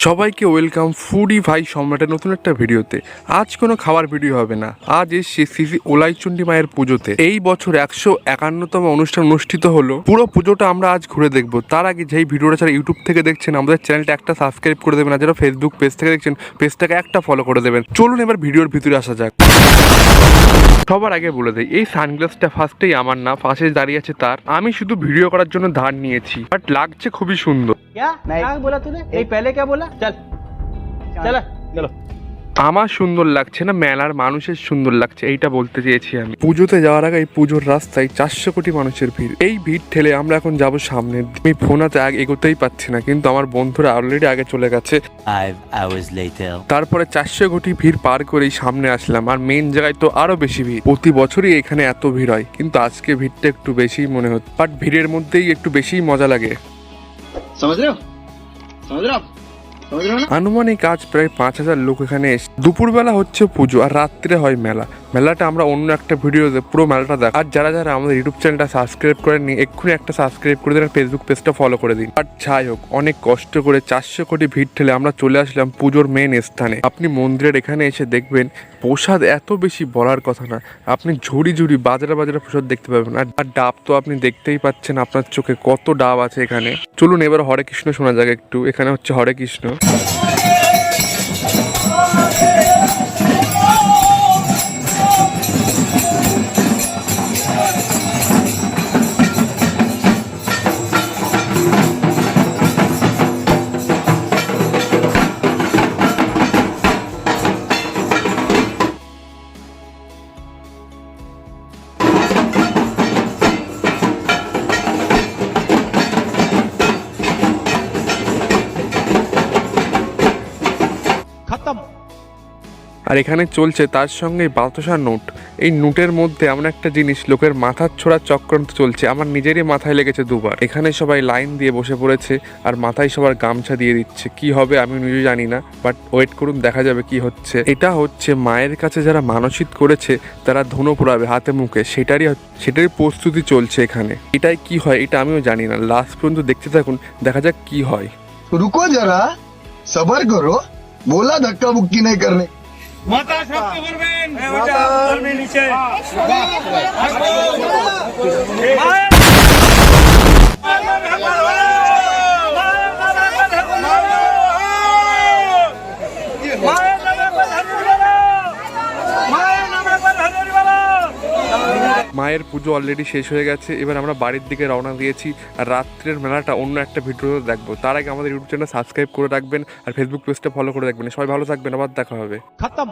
সবাইকে welcome foodie ভাই সম্রাটের নতুন একটা ভিডিওতে। আজ কোনো খাবার ভিডিও হবে না, আজ এসছি শ্রী ওলাইচণ্ডী মায়ের পুজোতে। এই বছর 151তম অনুষ্ঠান অনুষ্ঠিত হলো। পুরো পুজোটা আমরা আজ ঘুরে দেখবো। তার আগে যেই ভিডিওটা যারা ইউটিউব থেকে দেখছেন আমাদের চ্যানেলটা একটা সাবস্ক্রাইব করে দেবেন, আর যারা ফেসবুক পেজ থেকে দেখছেন পেজটাকে একটা ফলো করে দেবেন। চলুন এবার ভিডিওর ভিতরে আসা যাক। সবার আগে বলে দেয়, এই সানগ্লাসটা ফার্স্টেই আমার না, পাশে দাঁড়িয়ে আছে তার। আমি শুধু ভিডিও করার জন্য ধার নিয়েছি, বাট লাগছে খুবই সুন্দর। क्या क्या बोला तूने? नहीं पहले क्या बोला? चल चल चलो। আমার সুন্দর লাগছে না, মেলার মানুষের সুন্দর লাগছে, এইটা বলতে চেয়েছি আমি। পুজোতে যাওয়ার আগে এই পুজোর রাস্তায় 400 কোটি মানুষের ভিড়। এই ভিড় ঠেলে আমরা এখন যাব সামনে। আমি ফোনাতে এগোতেই পাচ্ছি না, কিন্তু আমার বন্ধুরা অলরেডি আগে চলে গেছে। 5 hours later. তারপরে 400 কোটি ভিড় পার করেই সামনে আসলাম, আর মেন জায়গায় তো আরো বেশি ভিড়। প্রতি বছরই এখানে এত ভিড় হয়, কিন্তু আজকে ভিড়টা একটু বেশিই মনে হচ্ছে। বাট ভিড়ের মধ্যেই একটু বেশিই মজা লাগে। समझ रहे हो? समझ रहे हो? समझ रहे हो ना? আনুমানিক আজ প্রায় 5000 লোক এখানে এসে। দুপুরবেলা হচ্ছে পুজো আর রাত্রে হয় মেলা। মেলাটা আমরা অন্য একটা ভিডিওতে পুরো মেলাটা দেখ। আর যারা যারা আমাদের ইউটিউব চ্যানেলটা সাবস্ক্রাইব করেননি এক্ষুনি একটা সাবস্ক্রাইব করে দিন, আর ফেসবুক পেজটা ফলো করে দিন। আর যাই হোক, অনেক কষ্ট করে 400 কোটি ভিড় ঠেলে আমরা চলে আসলাম পুজোর মেন স্থানে। আপনি মন্দিরের এখানে এসে দেখবেন প্রসাদ এত বেশি বলার কথা না। আপনি ঝুড়ি ঝুড়ি বাজারে বাজারে প্রসাদ দেখতে পাবেন। আর ডাব তো আপনি দেখতেই পাচ্ছেন আপনার চোখে কত ডাব আছে এখানে। চলুন এবার হরে কৃষ্ণ শোনা যাক একটু। এখানে হচ্ছে হরে কৃষ্ণ। खत्म। আর এখানে চলছে তার সঙ্গে বাতাসা নোট। এই নোটের মধ্যে এমন একটা জিনিস, লোকের মাথার ছোড়া চক্রান্ত চলছে। আমার নিজেরই মাথায় লেগেছে দুবার। এখানে সবাই লাইন দিয়ে বসে পড়েছে, আর মাথায় সবার গামছা দিয়ে দিচ্ছে। কি হবে আমি নিজে জানি না, বাট ওয়েট করুন, দেখা যাবে কি হচ্ছে। এটা হচ্ছে মায়ের কাছে যারা মানসিক করেছে তারা ধুনো পোড়াবে হাতে মুখে, সেটারই প্রস্তুতি চলছে এখানে। এটাই কি হয় এটা আমিও জানি না। লাস্ট পর্যন্ত দেখতে থাকুন, দেখা যাক কি হয়। रुको जरा सबर करो, बोला धक्का बुक्की नहीं करने। माता सबके बरबेन बेटा बरबेन नीचे মায়ের পুজো অলরেডি শেষ হয়ে গেছে। এবার আমরা বাড়ির দিকে রওনা দিয়েছি, আর রাত্রের মেলাটা অন্য একটা ভিডিওতে দেখবো। তার আগে আমাদের ইউটিউব চ্যানেল সাবস্ক্রাইব করে রাখবেন, আর ফেসবুক পেজটা ফলো করে রাখবেন। সবাই ভালো থাকবেন, আবার দেখা হবে। खत्म।